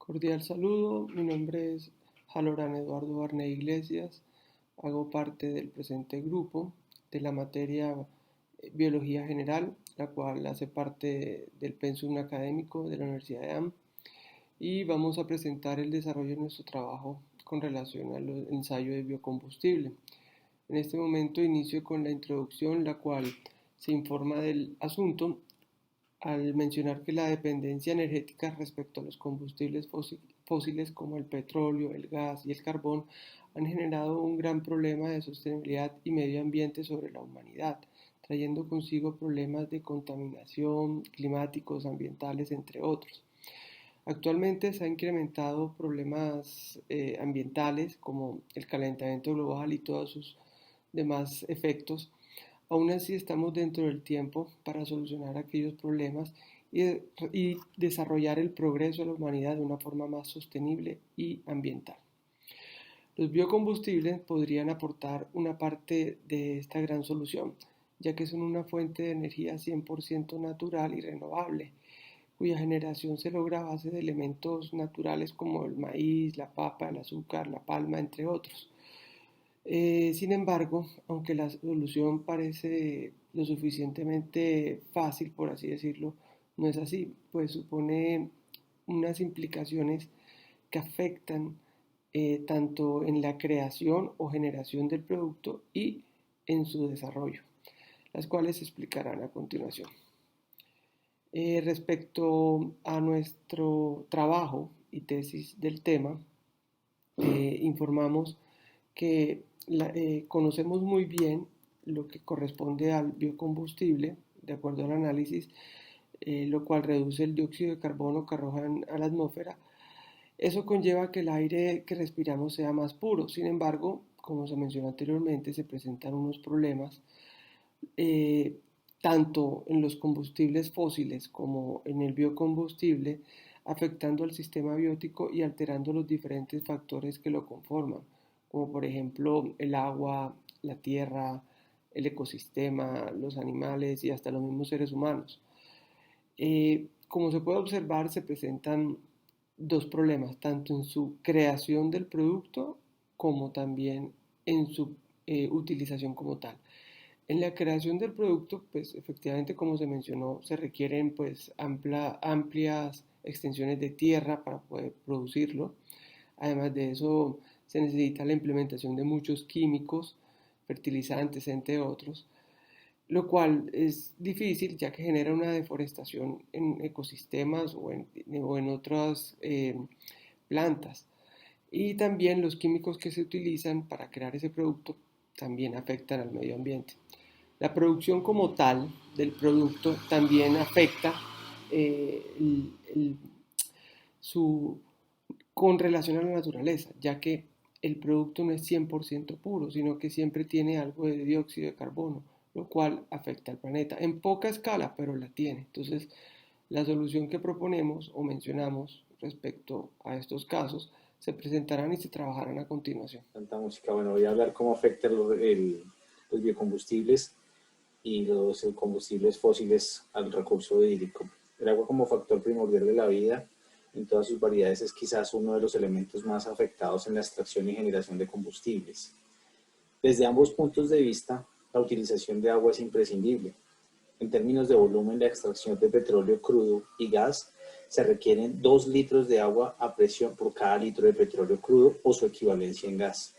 Cordial saludo, mi nombre es Jalorán Eduardo Barné Iglesias, hago parte del presente grupo de la materia Biología General, la cual hace parte del pensum académico de la Universidad de AM y vamos a presentar el desarrollo de nuestro trabajo con relación al ensayo de biocombustible. En este momento inicio con la introducción, la cual se informa del asunto al mencionar que la dependencia energética respecto a los combustibles fósiles como el petróleo, el gas y el carbón han generado un gran problema de sostenibilidad y medio ambiente sobre la humanidad, trayendo consigo problemas de contaminación, climáticos, ambientales, entre otros. Actualmente se han incrementado problemas ambientales como el calentamiento global y todos sus demás efectos. Aún así estamos dentro del tiempo para solucionar aquellos problemas y desarrollar el progreso de la humanidad de una forma más sostenible y ambiental. Los biocombustibles podrían aportar una parte de esta gran solución, ya que son una fuente de energía 100% natural y renovable, cuya generación se logra a base de elementos naturales como el maíz, la papa, el azúcar, la palma, entre otros. Sin embargo, aunque la solución parece lo suficientemente fácil, por así decirlo, no es así, pues supone unas implicaciones que afectan tanto en la creación o generación del producto y en su desarrollo, las cuales se explicarán a continuación. Respecto a nuestro trabajo y tesis del tema, informamos que conocemos muy bien lo que corresponde al biocombustible, de acuerdo al análisis, lo cual reduce el dióxido de carbono que arrojan a la atmósfera. Eso conlleva que el aire que respiramos sea más puro. Sin embargo, como se mencionó anteriormente, se presentan unos problemas eh, tanto en los combustibles fósiles como en el biocombustible, afectando al sistema biótico y alterando los diferentes factores que lo conforman, como por ejemplo el agua, la tierra, el ecosistema, los animales y hasta los mismos seres humanos. Como se puede observar, se presentan dos problemas, tanto en su creación del producto como también en su utilización como tal. En la creación del producto, pues efectivamente, como se mencionó, se requieren pues amplias extensiones de tierra para poder producirlo. Además de eso, se necesita la implementación de muchos químicos, fertilizantes, entre otros, lo cual es difícil ya que genera una deforestación en ecosistemas o en otras plantas. Y también los químicos que se utilizan para crear ese producto también afectan al medio ambiente. La producción como tal del producto también afecta el, su, con relación a la naturaleza, ya que el producto no es 100% puro, sino que siempre tiene algo de dióxido de carbono, lo cual afecta al planeta en poca escala, pero la tiene. Entonces, la solución que proponemos o mencionamos respecto a estos casos se presentarán y se trabajarán a continuación. Tanta música. Bueno, voy a hablar cómo afectan los biocombustibles y los combustibles fósiles al recurso hídrico. El agua como factor primordial de la vida en todas sus variedades es quizás uno de los elementos más afectados en la extracción y generación de combustibles. Desde ambos puntos de vista, la utilización de agua es imprescindible. En términos de volumen, la extracción de petróleo crudo y gas se requieren 2 litros de agua a presión por cada litro de petróleo crudo o su equivalencia en gas.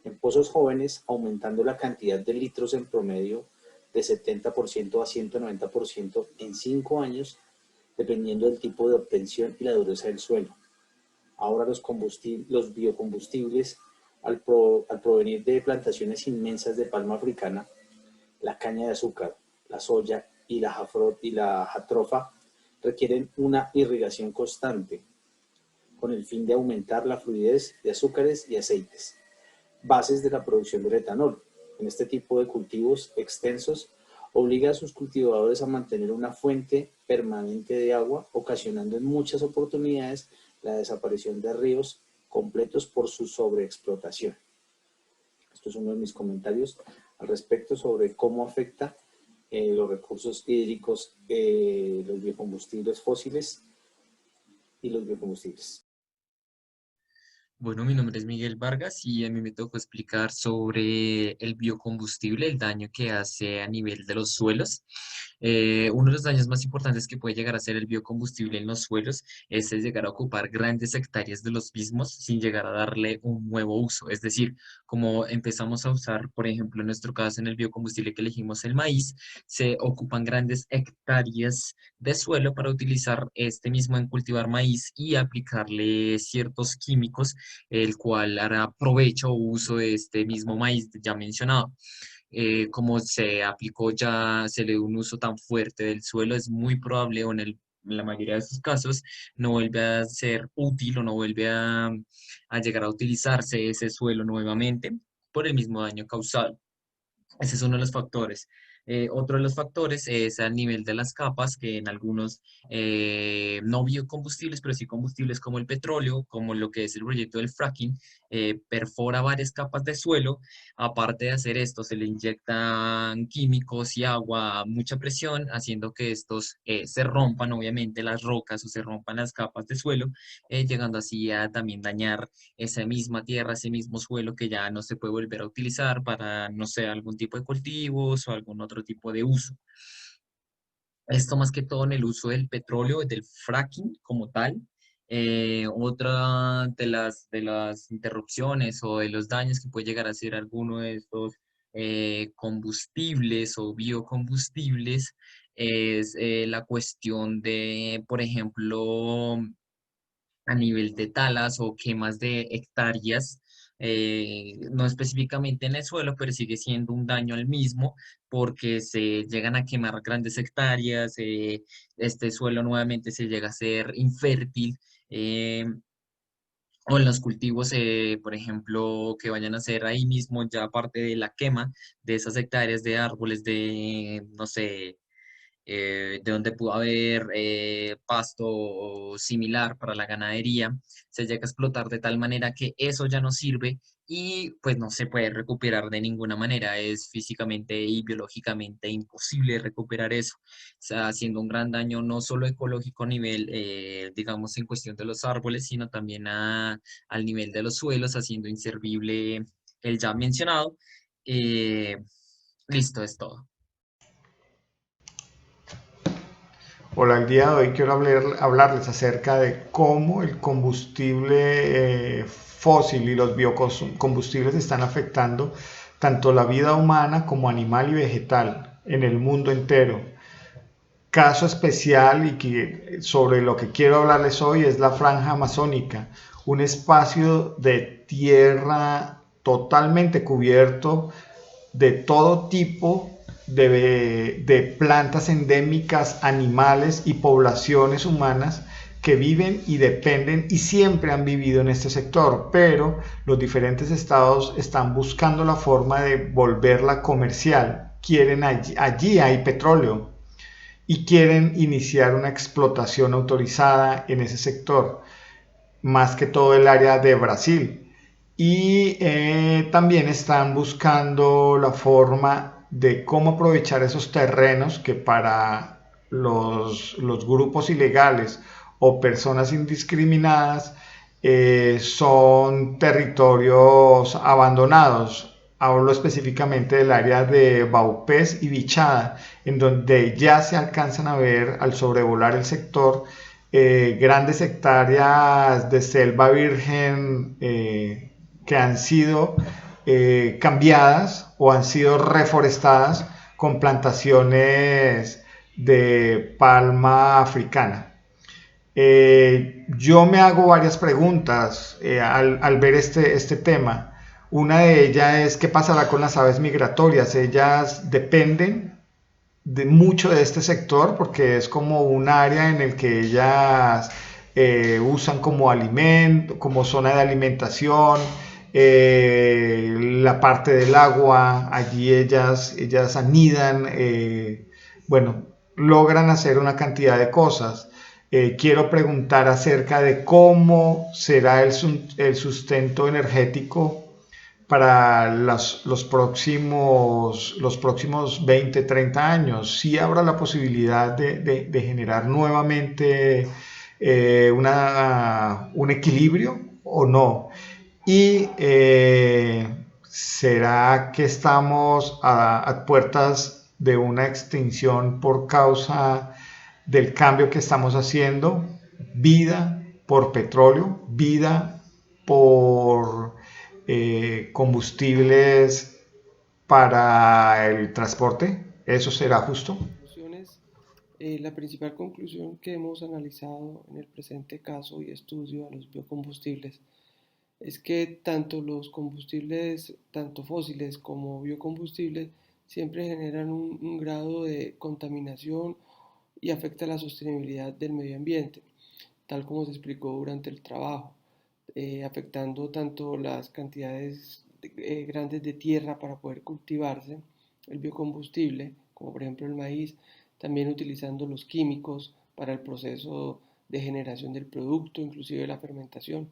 En pozos jóvenes, aumentando la cantidad de litros en promedio de 70% a 190% en 5 años, dependiendo del tipo de obtención y la dureza del suelo. Ahora los biocombustibles, al provenir de plantaciones inmensas de palma africana, la caña de azúcar, la soya y la jatrofa, requieren una irrigación constante con el fin de aumentar la fluidez de azúcares y aceites, bases de la producción del etanol. En este tipo de cultivos extensos, obliga a sus cultivadores a mantener una fuente permanente de agua, ocasionando en muchas oportunidades la desaparición de ríos completos por su sobreexplotación. Esto es uno de mis comentarios al respecto sobre cómo afecta los recursos hídricos, los biocombustibles fósiles y los biocombustibles. Bueno, mi nombre es Miguel Vargas y a mí me tocó explicar sobre el biocombustible, el daño que hace a nivel de los suelos. Uno de los daños más importantes que puede llegar a hacer el biocombustible en los suelos es el llegar a ocupar grandes hectáreas de los mismos sin llegar a darle un nuevo uso. Es decir, como empezamos a usar, por ejemplo, en nuestro caso, en el biocombustible que elegimos el maíz, se ocupan grandes hectáreas de suelo para utilizar este mismo en cultivar maíz y aplicarle ciertos químicos el cual hará provecho o uso de este mismo maíz ya mencionado. Como se aplicó ya, se le dio un uso tan fuerte del suelo, es muy probable o en la mayoría de sus casos no vuelve a ser útil o no vuelve a llegar a utilizarse ese suelo nuevamente por el mismo daño causado. Ese es uno de los factores. Otro de los factores es al nivel de las capas, que en algunos no biocombustibles, pero sí combustibles como el petróleo, como lo que es el proyecto del fracking, perfora varias capas de suelo. Aparte de hacer esto, se le inyectan químicos y agua a mucha presión, haciendo que estos se rompan, obviamente, las rocas o se rompan las capas de suelo, llegando así a también dañar esa misma tierra, ese mismo suelo que ya no se puede volver a utilizar para, no sé, algún tipo de cultivos o algún otro tipo de uso. Esto más que todo en el uso del petróleo, del fracking como tal. Otra de las interrupciones o de los daños que puede llegar a hacer alguno de estos combustibles o biocombustibles es la cuestión de, por ejemplo, a nivel de talas o quemas de hectáreas, no específicamente en el suelo, pero sigue siendo un daño al mismo porque se llegan a quemar grandes hectáreas, este suelo nuevamente se llega a ser infértil. eh, o en los cultivos, por ejemplo, que vayan a hacer ahí mismo ya parte de la quema de esas hectáreas de árboles de, no sé, de donde pudo haber pasto similar para la ganadería, se llega a explotar de tal manera que eso ya no sirve y pues no se puede recuperar de ninguna manera. Es físicamente y biológicamente imposible recuperar eso. O sea, haciendo un gran daño no solo ecológico a nivel, digamos, en cuestión de los árboles, sino también al nivel de los suelos, haciendo inservible el ya mencionado. Eh, Listo, es todo. Hola, el día de hoy quiero hablarles acerca de cómo el combustible fósil y los biocombustibles están afectando tanto la vida humana como animal y vegetal en el mundo entero. Caso especial y que sobre lo que quiero hablarles hoy es la franja amazónica, un espacio de tierra totalmente cubierto de todo tipo de plantas endémicas, animales y poblaciones humanas que viven y dependen y siempre han vivido en este sector, pero los diferentes estados están buscando la forma de volverla comercial. Quieren allí hay petróleo y quieren iniciar una explotación autorizada en ese sector, más que todo el área de Brasil. Y también están buscando la forma de cómo aprovechar esos terrenos que para los grupos ilegales o personas indiscriminadas son territorios abandonados. Hablo específicamente del área de Baupés y Vichada, en donde ya se alcanzan a ver al sobrevolar el sector grandes hectáreas de selva virgen que han sido cambiadas o han sido reforestadas con plantaciones de palma africana. Yo me hago varias preguntas al ver este tema. Una de ellas es qué pasará con las aves migratorias. Ellas dependen de mucho de este sector porque es como un área en el que ellas usan como alimento, como zona de alimentación, la parte del agua, allí ellas anidan, bueno, logran hacer una cantidad de cosas. Quiero preguntar acerca de cómo será el sustento energético para los próximos 20, 30 años. Sí habrá la posibilidad de generar nuevamente un equilibrio o no. Y ¿será que estamos a puertas de una extinción por causa del cambio que estamos haciendo? Vida por petróleo, vida por combustibles para el transporte. ¿Eso será justo? Conclusiones. La principal conclusión que hemos analizado en el presente caso y estudio a los biocombustibles es que tanto los combustibles, tanto fósiles como biocombustibles, siempre generan un grado de contaminación y afecta la sostenibilidad del medio ambiente, tal como se explicó durante el trabajo, afectando tanto las cantidades grandes de tierra para poder cultivarse el biocombustible, como por ejemplo el maíz, también utilizando los químicos para el proceso de generación del producto, inclusive la fermentación.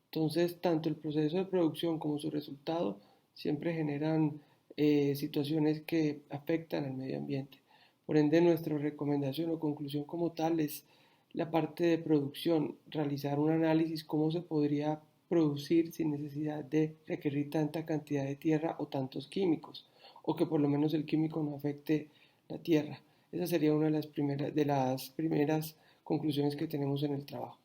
Entonces, tanto el proceso de producción como su resultado siempre generan situaciones que afectan al medio ambiente. Por ende, nuestra recomendación o conclusión como tal es la parte de producción, realizar un análisis cómo se podría producir sin necesidad de requerir tanta cantidad de tierra o tantos químicos, o que por lo menos el químico no afecte la tierra. Esa sería una de las primeras conclusiones que tenemos en el trabajo.